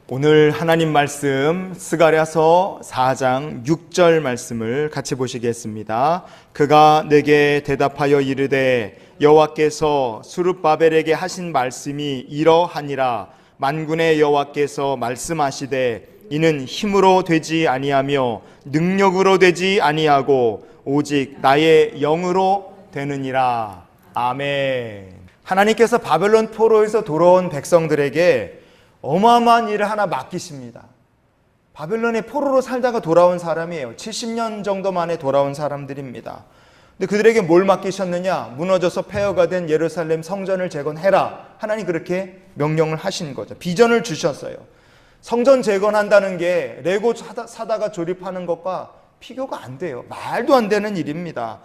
오늘 하나님 말씀 스가랴서 4장 6절 말씀을 같이 보시겠습니다. 그가 내게 대답하여 이르되 여호와께서 스룹바벨에게 하신 말씀이 이러하니라. 만군의 여호와께서 말씀하시되 이는 힘으로 되지 아니하며 능력으로 되지 아니하고 오직 나의 영으로 되느니라. 아멘. 하나님께서 바벨론 포로에서 돌아온 백성들에게 어마어마한 일을 하나 맡기십니다. 바벨론의 포로로 살다가 돌아온 사람이에요. 70년 정도 만에 돌아온 사람들입니다. 근데 그들에게 뭘 맡기셨느냐? 무너져서 폐허가 된 예루살렘 성전을 재건해라. 하나님 그렇게 명령을 하신 거죠. 비전을 주셨어요. 성전 재건한다는 게 레고 사다가 조립하는 것과 비교가 안 돼요. 말도 안 되는 일입니다.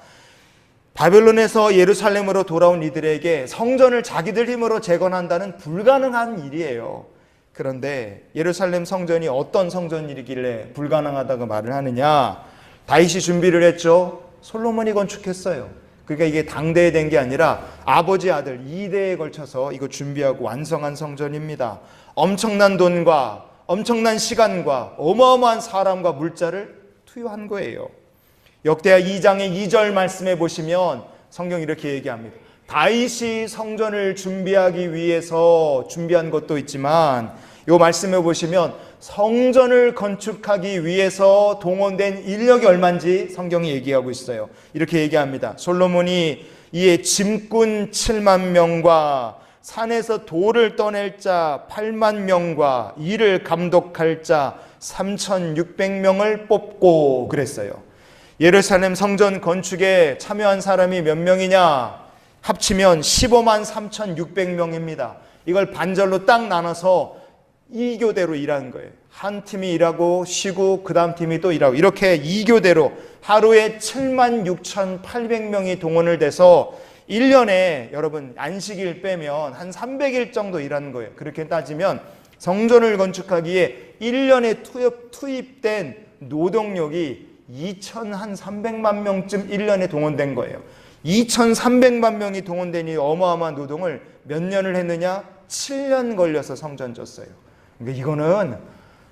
바벨론에서 예루살렘으로 돌아온 이들에게 성전을 자기들 힘으로 재건한다는 불가능한 일이에요. 그런데 예루살렘 성전이 어떤 성전이길래 불가능하다고 말을 하느냐? 다윗이 준비를 했죠. 솔로몬이 건축했어요. 그러니까 이게 당대에 된 게 아니라 아버지 아들 2대에 걸쳐서 이거 준비하고 완성한 성전입니다. 엄청난 돈과 엄청난 시간과 어마어마한 사람과 물자를 투여한 거예요. 역대하 2장의 2절 말씀에 보시면 성경이 이렇게 얘기합니다. 다윗이 성전을 준비하기 위해서 준비한 것도 있지만 이 말씀에 보시면 성전을 건축하기 위해서 동원된 인력이 얼마인지 성경이 얘기하고 있어요. 이렇게 얘기합니다. 솔로몬이 이에 짐꾼 7만 명과 산에서 돌을 떠낼 자 8만 명과 이를 감독할 자 3,600명을 뽑고 그랬어요. 예루살렘 성전 건축에 참여한 사람이 몇 명이냐? 합치면 15만 3,600명입니다. 이걸 반절로 딱 나눠서 2교대로 일하는 거예요. 한 팀이 일하고 쉬고 그 다음 팀이 또 일하고 이렇게 2교대로 하루에 76,800명이 동원을 돼서 1년에 여러분 안식일 빼면 한 300일 정도 일하는 거예요. 그렇게 따지면 성전을 건축하기에 1년에 투입된 노동력이 2,300만 명쯤 1년에 동원된 거예요. 2,300만 명이 동원된 이 어마어마한 노동을 몇 년을 했느냐? 7년 걸려서 성전 졌어요. 그러니까 이거는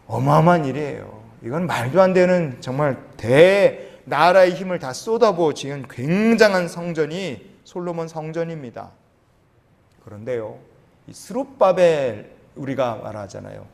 어마어마한 일이에요. 이건 말도 안 되는 정말 대나라의 힘을 다 쏟아부어 지은 굉장한 성전이 솔로몬 성전입니다. 그런데요, 이 스룹바벨 우리가 말하잖아요.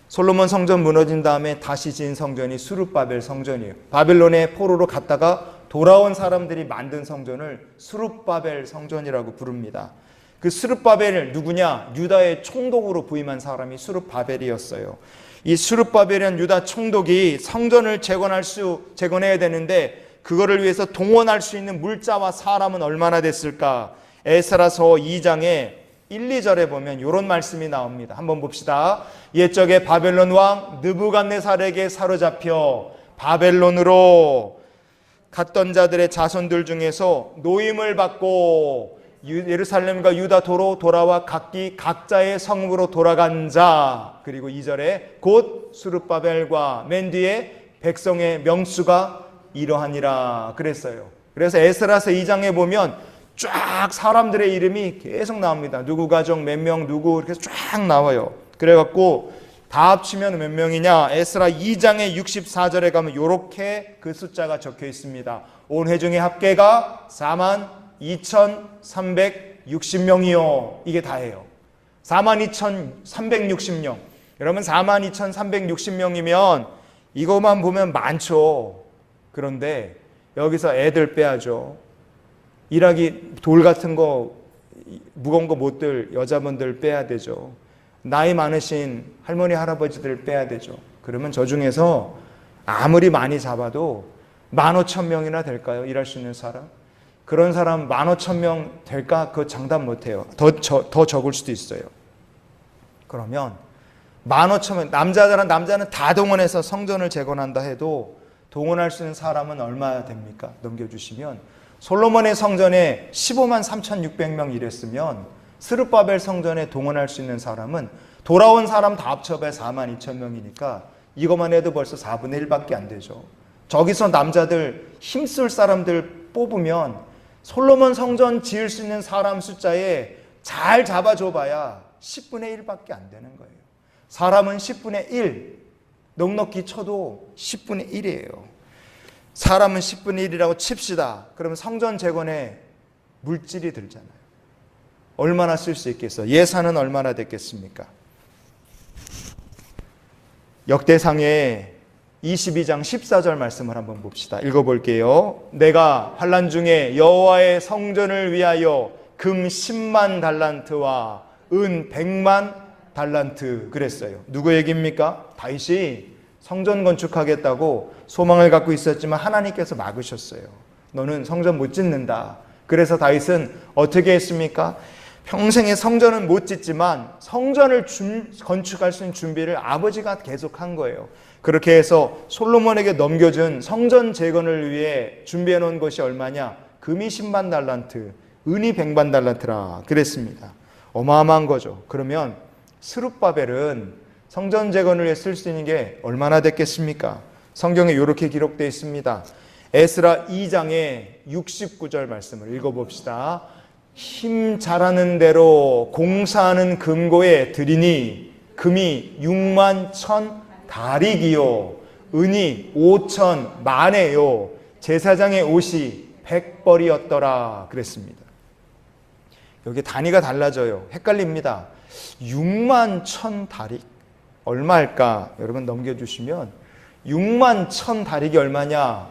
솔로몬 성전 무너진 다음에 다시 지은 성전이 스룹바벨 성전이에요. 바벨론의 포로로 갔다가 돌아온 사람들이 만든 성전을 스룹바벨 성전이라고 부릅니다. 그 스룹바벨을 누구냐? 유다의 총독으로 부임한 사람이 스룹바벨이었어요. 이 스룹바벨이란 유다 총독이 성전을 재건해야 되는데 그거를 위해서 동원할 수 있는 물자와 사람은 얼마나 됐을까? 에스라서 2장에 1, 2절에 보면 이런 말씀이 나옵니다. 한번 봅시다. 옛적에 바벨론 왕 느부갓네살에게 사로잡혀 바벨론으로 갔던 자들의 자손들 중에서 노임을 받고 예루살렘과 유다 도로 돌아와 각기 각자의 성읍으로 돌아간 자, 그리고 2절에 곧 스룹바벨과 맨 뒤에 백성의 명수가 이러하니라 그랬어요. 그래서 에스라서 2장에 보면 쫙 사람들의 이름이 계속 나옵니다. 누구 가족 몇 명 누구 이렇게 쫙 나와요. 그래갖고 다 합치면 몇 명이냐? 에스라 2장의 64절에 가면 이렇게 그 숫자가 적혀 있습니다. 온 회중의 합계가 42,360명이요. 이게 다예요. 42,360명. 여러분 42,360명이면 이것만 보면 많죠. 그런데 여기서 애들 빼야죠. 일하기 돌 같은 거 무거운 거 못 들 여자분들 빼야 되죠. 나이 많으신 할머니 할아버지들 빼야 되죠. 그러면 저 중에서 아무리 많이 잡아도 15,000명이나 될까요? 일할 수 있는 사람? 그런 사람 15,000명 될까? 그거 장담 못해요. 더 적을 수도 있어요. 그러면 15,000명, 남자는 다 동원해서 성전을 재건한다 해도 동원할 수 있는 사람은 얼마 됩니까? 넘겨주시면 솔로몬의 성전에 15만 3,600명 일했으면 스룹바벨 성전에 동원할 수 있는 사람은 돌아온 사람 다 합쳐봐야 4만 2천 명이니까 이것만 해도 벌써 4분의 1밖에 안 되죠. 저기서 남자들 힘쓸 사람들 뽑으면 솔로몬 성전 지을 수 있는 사람 숫자에 잘 잡아줘 봐야 10분의 1밖에 안 되는 거예요. 사람은 10분의 1, 넉넉히 쳐도 10분의 1이에요. 사람은 10분의 1이라고 칩시다. 그러면 성전 재건에 물질이 들잖아요. 얼마나 쓸 수 있겠어요? 예산은 얼마나 됐겠습니까? 역대상의 22장 14절 말씀을 한번 봅시다. 읽어볼게요. 내가 환난 중에 여호와의 성전을 위하여 금 10만 달란트와 은 100만 달란트 그랬어요. 누구 얘기입니까? 다윗이 성전 건축하겠다고 소망을 갖고 있었지만 하나님께서 막으셨어요. 너는 성전 못 짓는다. 그래서 다윗은 어떻게 했습니까? 평생에 성전은 못 짓지만 성전을 건축할 수 있는 준비를 아버지가 계속한 거예요. 그렇게 해서 솔로몬에게 넘겨준 성전 재건을 위해 준비해 놓은 것이 얼마냐? 금이 10만 달란트, 은이 100만 달란트라 그랬습니다. 어마어마한 거죠. 그러면 스룹바벨은 성전 재건을 위해 쓸 수 있는 게 얼마나 됐겠습니까? 성경에 이렇게 기록되어 있습니다. 에스라 2장의 69절 말씀을 읽어봅시다. 힘 잘하는 대로 공사하는 금고에 드리니 금이 6만 1천 다릭이요 은이 5천 만에요 제사장의 옷이 100벌이었더라 그랬습니다. 여기 단위가 달라져요. 헷갈립니다. 6만 1천 다릭 얼마일까? 여러분 넘겨주시면 6만 1천 다릭이 얼마냐?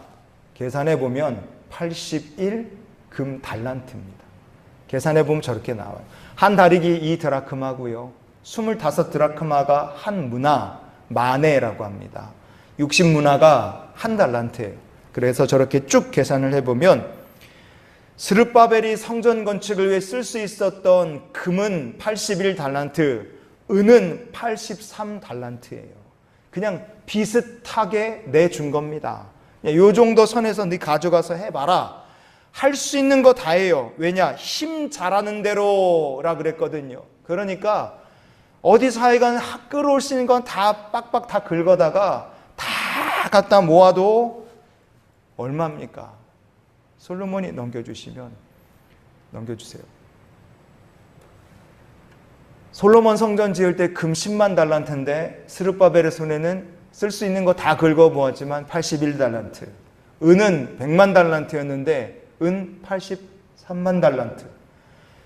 계산해 보면 81 금 달란트입니다. 계산해 보면 저렇게 나와요. 한 다릭이 2 드라크마고요. 25 드라크마가 한 문화, 마네라고 합니다. 60 문화가 한 달란트예요. 그래서 저렇게 쭉 계산을 해보면 스룹바벨이 성전 건축을 위해 쓸 수 있었던 금은 81 달란트, 은은 83 달란트예요. 그냥 비슷하게 내준 겁니다. 이 정도 선에서 네 가져가서 해봐라. 할 수 있는 거 다 해요. 왜냐? 힘 잘하는 대로라 그랬거든요. 그러니까 어디서 하여간 끌어올 수 있는 건 다 빡빡 다 긁어다가 다 갖다 모아도 얼마입니까? 솔로몬이 넘겨주시면 넘겨주세요. 솔로몬 성전 지을 때 금 10만 달란트인데 스룹바벨의 손에는 쓸 수 있는 거 다 긁어 모았지만 81 달란트. 은은 100만 달란트였는데 은 83만 달란트.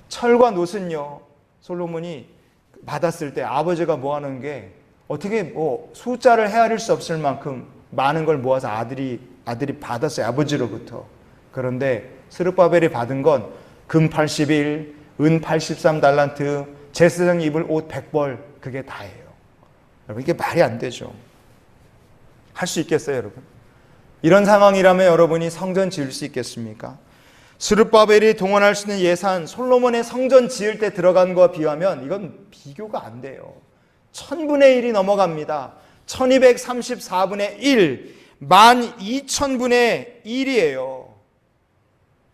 철과 놋은요, 솔로몬이 받았을 때 아버지가 모아놓은 게 어떻게 숫자를 헤아릴 수 없을 만큼 많은 걸 모아서 아들이 받았어요. 아버지로부터. 그런데 스룹바벨이 받은 건 금 81, 은 83 달란트, 제사장 입을 옷 100벌 그게 다예요. 여러분 이게 말이 안 되죠. 할 수 있겠어요, 여러분? 이런 상황이라면 여러분이 성전 지을 수 있겠습니까? 스룹바벨이 동원할 수 있는 예산, 솔로몬의 성전 지을 때 들어간 것과 비하면 이건 비교가 안 돼요. 1000분의 1이 넘어갑니다. 1234분의 1, 12000분의 1이에요.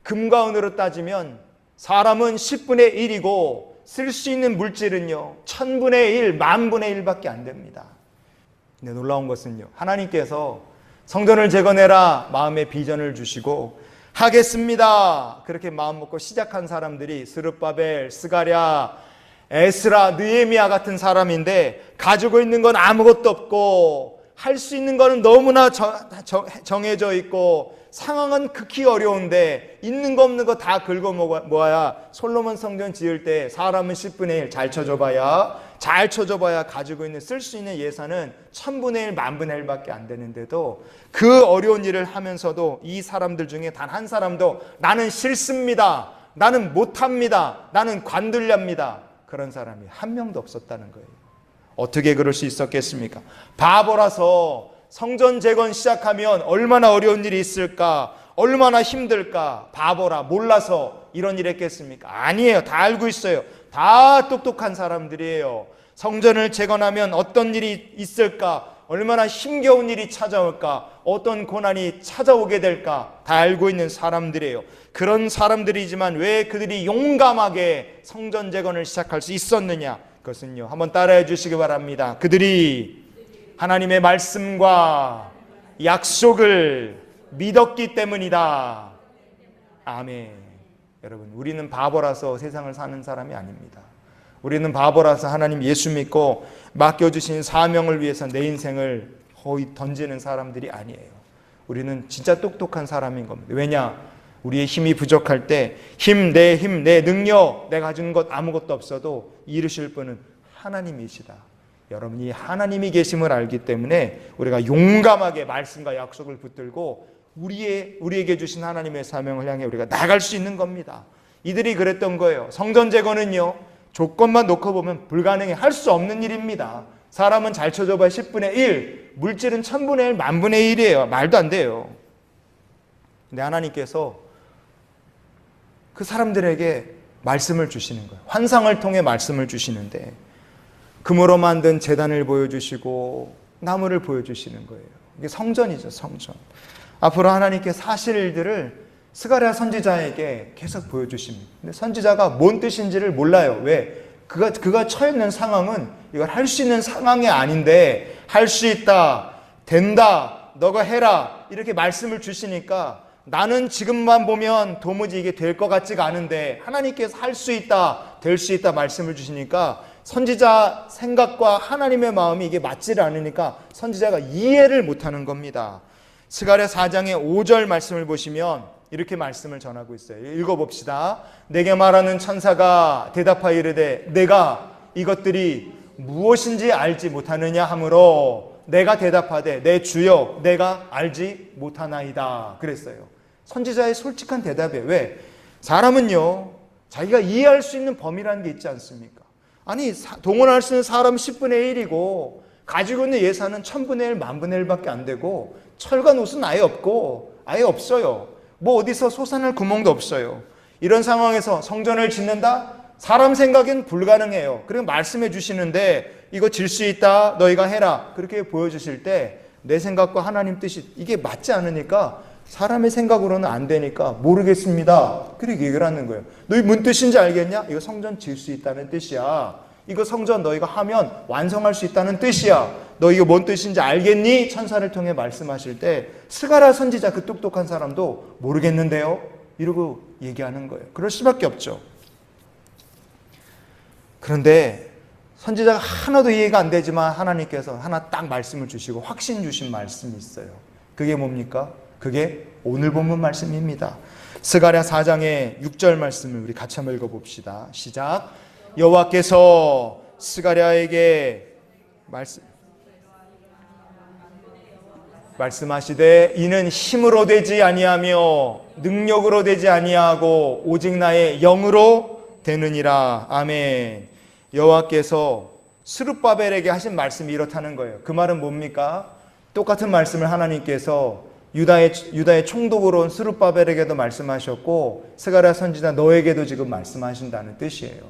금과 은으로 따지면 사람은 10분의 1이고 쓸 수 있는 물질은요 1000분의 1, 10,000분의 1밖에 안 됩니다. 근데 놀라운 것은요, 하나님께서 성전을 재건해라 마음의 비전을 주시고 하겠습니다 그렇게 마음 먹고 시작한 사람들이 스룹바벨, 스가랴, 에스라, 느헤미야 같은 사람인데 가지고 있는 건 아무것도 없고 할 수 있는 거는 너무나 정해져 있고 상황은 극히 어려운데 있는 거 없는 거 다 긁어 모아야 솔로몬 성전 지을 때 사람은 10분의 1 잘 쳐줘봐야 가지고 있는 쓸 수 있는 예산은 1000분의 1, 10,000분의 1밖에 안 되는데도 그 어려운 일을 하면서도 이 사람들 중에 단 한 사람도 나는 싫습니다, 나는 못합니다, 나는 관둘랍니다 그런 사람이 한 명도 없었다는 거예요. 어떻게 그럴 수 있었겠습니까? 바보라서 성전 재건 시작하면 얼마나 어려운 일이 있을까, 얼마나 힘들까, 바보라 몰라서 이런 일 했겠습니까? 아니에요. 다 알고 있어요. 다 똑똑한 사람들이에요. 성전을 재건하면 어떤 일이 있을까, 얼마나 힘겨운 일이 찾아올까, 어떤 고난이 찾아오게 될까 다 알고 있는 사람들이에요. 그런 사람들이지만 왜 그들이 용감하게 성전 재건을 시작할 수 있었느냐? 그것은요, 한번 따라해 주시기 바랍니다. 그들이 하나님의 말씀과 약속을 믿었기 때문이다. 아멘. 여러분, 우리는 바보라서 세상을 사는 사람이 아닙니다. 우리는 바보라서 하나님 예수 믿고 맡겨주신 사명을 위해서 내 인생을 거의 던지는 사람들이 아니에요. 우리는 진짜 똑똑한 사람인 겁니다. 왜냐? 우리의 힘이 부족할 때 내 능력, 내가 가진 것 아무것도 없어도 이루실 분은 하나님이시다. 여러분이 하나님이 계심을 알기 때문에 우리가 용감하게 말씀과 약속을 붙들고 우리에게 주신 하나님의 사명을 향해 우리가 나갈 수 있는 겁니다. 이들이 그랬던 거예요. 성전 제거는요, 조건만 놓고 보면 불가능해, 할 수 없는 일입니다. 사람은 잘 쳐줘봐야 10분의 1, 물질은 1000분의 1, 10,000분의 1이에요. 말도 안 돼요. 근데 하나님께서 그 사람들에게 말씀을 주시는 거예요. 환상을 통해 말씀을 주시는데 금으로 만든 제단을 보여주시고 나무를 보여주시는 거예요. 이게 성전이죠, 성전. 앞으로 하나님께서 하실 일들을 스가랴 선지자에게 계속 보여주십니다. 근데 선지자가 뭔 뜻인지를 몰라요. 왜? 그가 처해 있는 상황은 이걸 할 수 있는 상황이 아닌데 할 수 있다, 된다, 너가 해라 이렇게 말씀을 주시니까 나는 지금만 보면 도무지 이게 될 것 같지가 않은데 하나님께서 할 수 있다, 될 수 있다 말씀을 주시니까 선지자 생각과 하나님의 마음이 이게 맞지를 않으니까 선지자가 이해를 못하는 겁니다. 스가랴 4장의 5절 말씀을 보시면 이렇게 말씀을 전하고 있어요. 읽어봅시다. 내게 말하는 천사가 대답하여 이르되 내가 이것들이 무엇인지 알지 못하느냐 하므로 내가 대답하되 내 주여 내가 알지 못하나이다 그랬어요. 선지자의 솔직한 대답이에요. 왜? 사람은요 자기가 이해할 수 있는 범위라는 게 있지 않습니까? 아니 동원할 수 있는 사람은 10분의 1이고 가지고 있는 예산은 1000분의 1, 10,000분의 1밖에 안 되고 철과 노수는 아예 없고 아예 없어요. 뭐 어디서 솟아날 구멍도 없어요. 이런 상황에서 성전을 짓는다? 사람 생각엔 불가능해요. 그리고 말씀해 주시는데 이거 질 수 있다, 너희가 해라 그렇게 보여주실 때 내 생각과 하나님 뜻이 이게 맞지 않으니까 사람의 생각으로는 안 되니까 모르겠습니다 그렇게 얘기를 하는 거예요. 너희 뭔 뜻인지 알겠냐? 이거 성전 질 수 있다는 뜻이야. 이거 성전 너희가 하면 완성할 수 있다는 뜻이야. 너 이거 뭔 뜻인지 알겠니? 천사를 통해 말씀하실 때 스가랴 선지자 그 똑똑한 사람도 모르겠는데요 이러고 얘기하는 거예요. 그럴 수밖에 없죠. 그런데 선지자가 하나도 이해가 안 되지만 하나님께서 하나 딱 말씀을 주시고 확신 주신 말씀이 있어요. 그게 뭡니까? 그게 오늘 본문 말씀입니다. 스가랴 4장의 6절 말씀을 우리 같이 한번 읽어봅시다. 시작. 여호와께서 스가랴에게 말씀하시되 이는 힘으로 되지 아니하며 능력으로 되지 아니하고 오직 나의 영으로 되느니라. 아멘. 여호와께서 스룹바벨에게 하신 말씀이 이렇다는 거예요. 그 말은 뭡니까? 똑같은 말씀을 하나님께서 유다의 총독으로 온 스룹바벨에게도 말씀하셨고 스가랴 선지자 너에게도 지금 말씀하신다는 뜻이에요.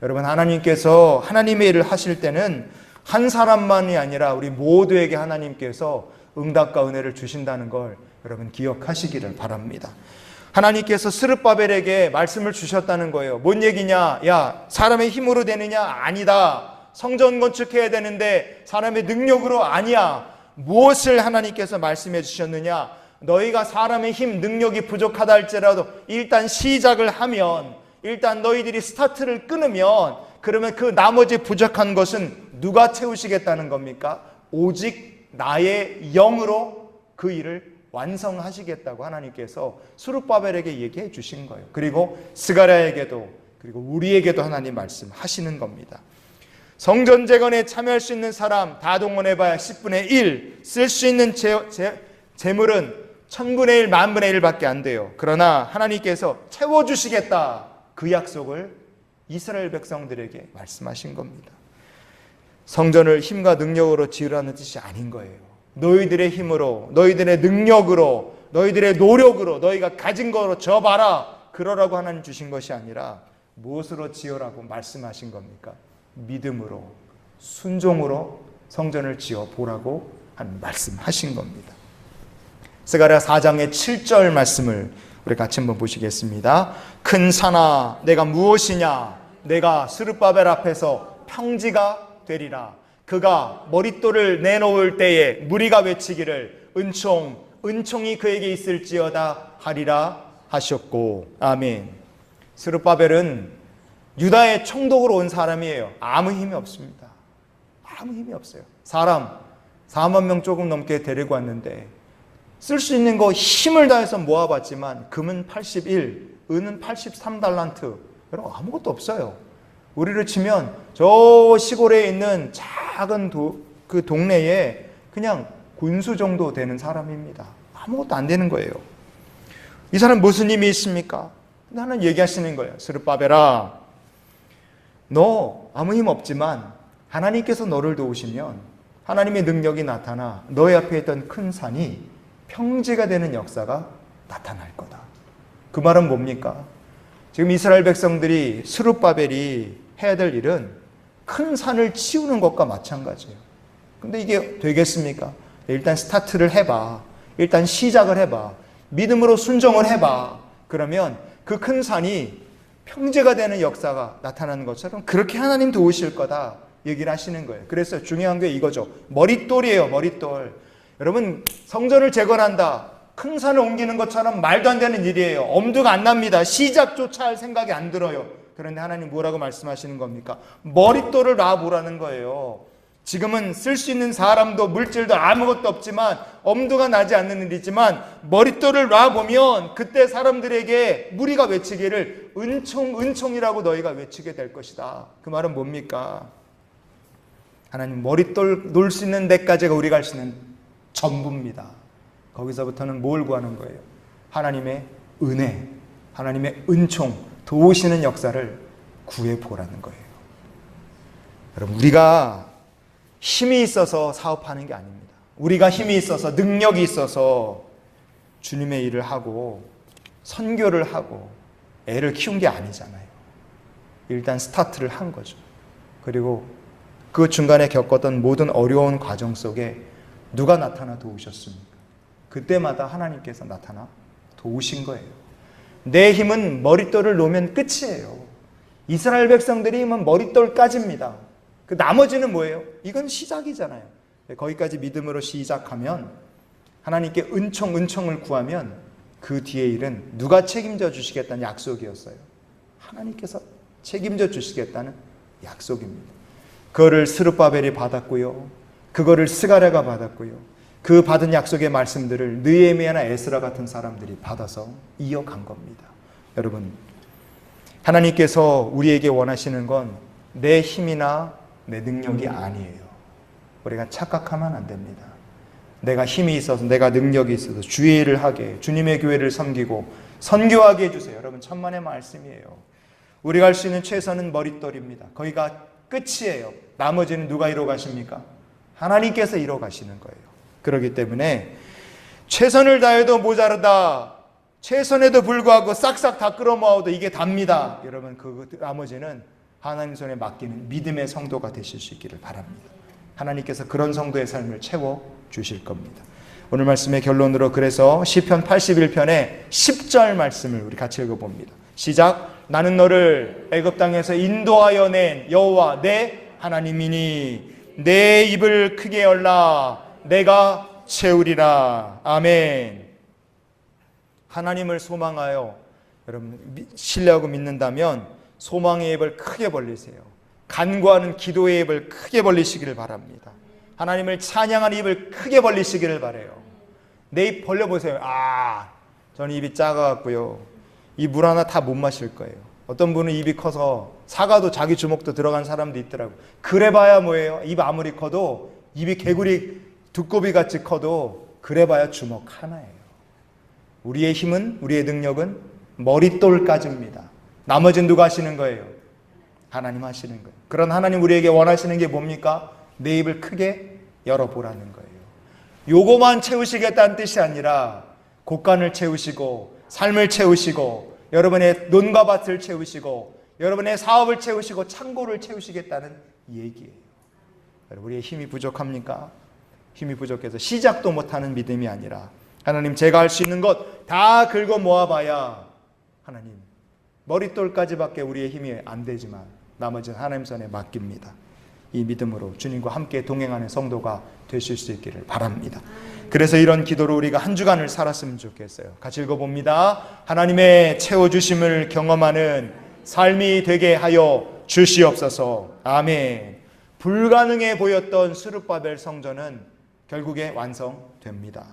여러분 하나님께서 하나님의 일을 하실 때는 한 사람만이 아니라 우리 모두에게 하나님께서 응답과 은혜를 주신다는 걸 여러분 기억하시기를 바랍니다. 하나님께서 스룹바벨에게 말씀을 주셨다는 거예요. 뭔 얘기냐? 야, 사람의 힘으로 되느냐? 아니다. 성전 건축해야 되는데 사람의 능력으로 아니야. 무엇을 하나님께서 말씀해 주셨느냐? 너희가 사람의 힘, 능력이 부족하다 할지라도 일단 시작을 하면, 일단 너희들이 스타트를 끊으면 그러면 그 나머지 부족한 것은 누가 채우시겠다는 겁니까? 오직 나의 영으로 그 일을 완성하시겠다고 하나님께서 스룹바벨에게 얘기해 주신 거예요. 그리고 스가랴에게도 그리고 우리에게도 하나님 말씀하시는 겁니다. 성전 재건에 참여할 수 있는 사람 다 동원해봐야 10분의 1 쓸 수 있는 재물은 1000분의 1, 10,000분의 1밖에 안 돼요. 그러나 하나님께서 채워주시겠다 그 약속을 이스라엘 백성들에게 말씀하신 겁니다. 성전을 힘과 능력으로 지으라는 뜻이 아닌 거예요. 너희들의 힘으로, 너희들의 능력으로, 너희들의 노력으로, 너희가 가진 거로 져봐라 그러라고 하나님 주신 것이 아니라 무엇으로 지으라고 말씀하신 겁니까? 믿음으로, 순종으로 성전을 지어보라고 말씀하신 겁니다. 스가랴 4장의 7절 말씀을 우리 같이 한번 보시겠습니다. 큰 산아 내가 무엇이냐? 내가 스룹바벨 앞에서 평지가 되리라. 그가 머릿돌을 내놓을 때에 무리가 외치기를 은총이 그에게 있을지어다 하리라 하셨고. 아멘. 스룹바벨은 유다의 총독으로 온 사람이에요. 아무 힘이 없습니다. 아무 힘이 없어요. 사람 4만 명 조금 넘게 데리고 왔는데 쓸 수 있는 거 힘을 다해서 모아봤지만 금은 81, 은은 83달란트. 여러분 아무것도 없어요. 우리를 치면 저 시골에 있는 작은 그 동네에 그냥 군수 정도 되는 사람입니다. 아무것도 안 되는 거예요. 이 사람 무슨 힘이 있습니까? 나는 얘기하시는 거예요. 스룹바벨아, 너 아무 힘 없지만 하나님께서 너를 도우시면 하나님의 능력이 나타나 너의 앞에 있던 큰 산이 평지가 되는 역사가 나타날 거다. 그 말은 뭡니까? 지금 이스라엘 백성들이 스룹바벨이 해야 될 일은 큰 산을 치우는 것과 마찬가지예요. 근데 이게 되겠습니까? 일단 스타트를 해봐. 일단 시작을 해봐. 믿음으로 순종을 해봐. 그러면 그 큰 산이 평지가 되는 역사가 나타나는 것처럼 그렇게 하나님 도우실 거다 얘기를 하시는 거예요. 그래서 중요한 게 이거죠. 머릿돌이에요. 머릿돌. 여러분 성전을 재건한다. 큰 산을 옮기는 것처럼 말도 안 되는 일이에요. 엄두가 안 납니다. 시작조차 할 생각이 안 들어요. 그런데 하나님 뭐라고 말씀하시는 겁니까? 머릿돌을 놔보라는 거예요. 지금은 쓸 수 있는 사람도 물질도 아무것도 없지만 엄두가 나지 않는 일이지만 머릿돌을 놔보면 그때 사람들에게 무리가 외치기를 은총 은총이라고 너희가 외치게 될 것이다. 그 말은 뭡니까? 하나님 머릿돌 놓을 수 있는 데까지가 우리가 할 수 있는 전부입니다. 거기서부터는 뭘 구하는 거예요? 하나님의 은혜, 하나님의 은총, 도우시는 역사를 구해보라는 거예요. 여러분 우리가 힘이 있어서 사업하는 게 아닙니다. 우리가 힘이 있어서 능력이 있어서 주님의 일을 하고 선교를 하고 애를 키운 게 아니잖아요. 일단 스타트를 한 거죠. 그리고 그 중간에 겪었던 모든 어려운 과정 속에 누가 나타나 도우셨습니까? 그때마다 하나님께서 나타나 도우신 거예요. 내 힘은 머릿돌을 놓으면 끝이에요. 이스라엘 백성들의 힘은 머릿돌까지입니다. 그 나머지는 뭐예요? 이건 시작이잖아요. 거기까지 믿음으로 시작하면 하나님께 은총을 구하면 그 뒤의 일은 누가 책임져 주시겠다는 약속이었어요. 하나님께서 책임져 주시겠다는 약속입니다. 그거를 스룹바벨이 받았고요. 그거를 스가랴가 받았고요. 그 받은 약속의 말씀들을 느헤미야나 에스라 같은 사람들이 받아서 이어간 겁니다. 여러분, 하나님께서 우리에게 원하시는 건 내 힘이나 내 능력이 아니에요. 우리가 착각하면 안 됩니다. 내가 힘이 있어서 내가 능력이 있어서 주의 일을 하게 주님의 교회를 섬기고 선교하게 해주세요. 여러분 천만의 말씀이에요. 우리가 할 수 있는 최선은 머릿돌입니다. 거기가 끝이에요. 나머지는 누가 이뤄 가십니까? 하나님께서 이뤄 가시는 거예요. 그렇기 때문에 최선을 다해도 모자르다. 최선에도 불구하고 싹싹 다 끌어모아도 이게 답니다. 여러분 그 나머지는 하나님 손에 맡기는 믿음의 성도가 되실 수 있기를 바랍니다. 하나님께서 그런 성도의 삶을 채워주실 겁니다. 오늘 말씀의 결론으로 그래서 시편 81편의 10절 말씀을 우리 같이 읽어봅니다. 시작. 나는 너를 애굽 땅에서 인도하여 낸 여호와 내 하나님이니 내 입을 크게 열라 내가 채우리라. 아멘. 하나님을 소망하여 여러분 신뢰하고 믿는다면 소망의 입을 크게 벌리세요. 간구하는 기도의 입을 크게 벌리시기를 바랍니다. 하나님을 찬양하는 입을 크게 벌리시기를 바라요. 내 입 벌려보세요. 저는 입이 작아갖고요. 이 물 하나 다 못 마실 거예요. 어떤 분은 입이 커서 사과도 자기 주먹도 들어간 사람도 있더라고요. 그래봐야 뭐예요? 입 아무리 커도 입이 개구리 두꺼비같이 커도 그래봐야 주먹 하나예요. 우리의 힘은 우리의 능력은 머릿돌까지입니다. 나머지는 누가 하시는 거예요? 하나님 하시는 거예요. 그런 하나님 우리에게 원하시는 게 뭡니까? 내 입을 크게 열어보라는 거예요. 요거만 채우시겠다는 뜻이 아니라 곳간을 채우시고 삶을 채우시고 여러분의 논과 밭을 채우시고 여러분의 사업을 채우시고 창고를 채우시겠다는 얘기예요. 우리의 힘이 부족합니까? 힘이 부족해서 시작도 못하는 믿음이 아니라 하나님 제가 할 수 있는 것 다 긁어 모아봐야 하나님 머릿돌까지밖에 우리의 힘이 안 되지만 나머지는 하나님 손에 맡깁니다. 이 믿음으로 주님과 함께 동행하는 성도가 되실 수 있기를 바랍니다. 그래서 이런 기도로 우리가 한 주간을 살았으면 좋겠어요. 같이 읽어봅니다. 하나님의 채워주심을 경험하는 삶이 되게 하여 주시옵소서. 아멘. 불가능해 보였던 스룹바벨 성전은 결국에 완성됩니다.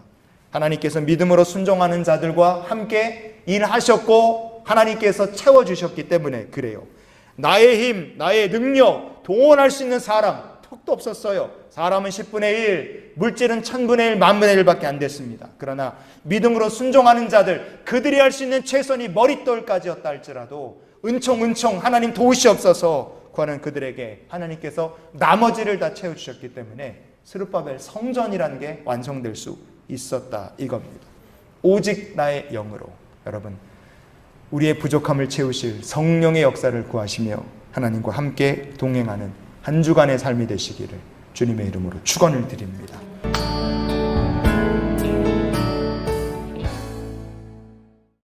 하나님께서 믿음으로 순종하는 자들과 함께 일하셨고 하나님께서 채워주셨기 때문에 그래요. 나의 힘, 나의 능력, 동원할 수 있는 사람 턱도 없었어요. 사람은 10분의 1, 물질은 1000분의 1, 만분의 1밖에 안 됐습니다. 그러나 믿음으로 순종하는 자들, 그들이 할 수 있는 최선이 머릿돌까지였다 할지라도 은총은총 하나님 도우시옵소서 구하는 그들에게 하나님께서 나머지를 다 채워주셨기 때문에 스룹바벨 성전이라는 게 완성될 수 있었다 이겁니다. 오직 나의 영으로 여러분 우리의 부족함을 채우실 성령의 역사를 구하시며 하나님과 함께 동행하는 한 주간의 삶이 되시기를 주님의 이름으로 축원을 드립니다.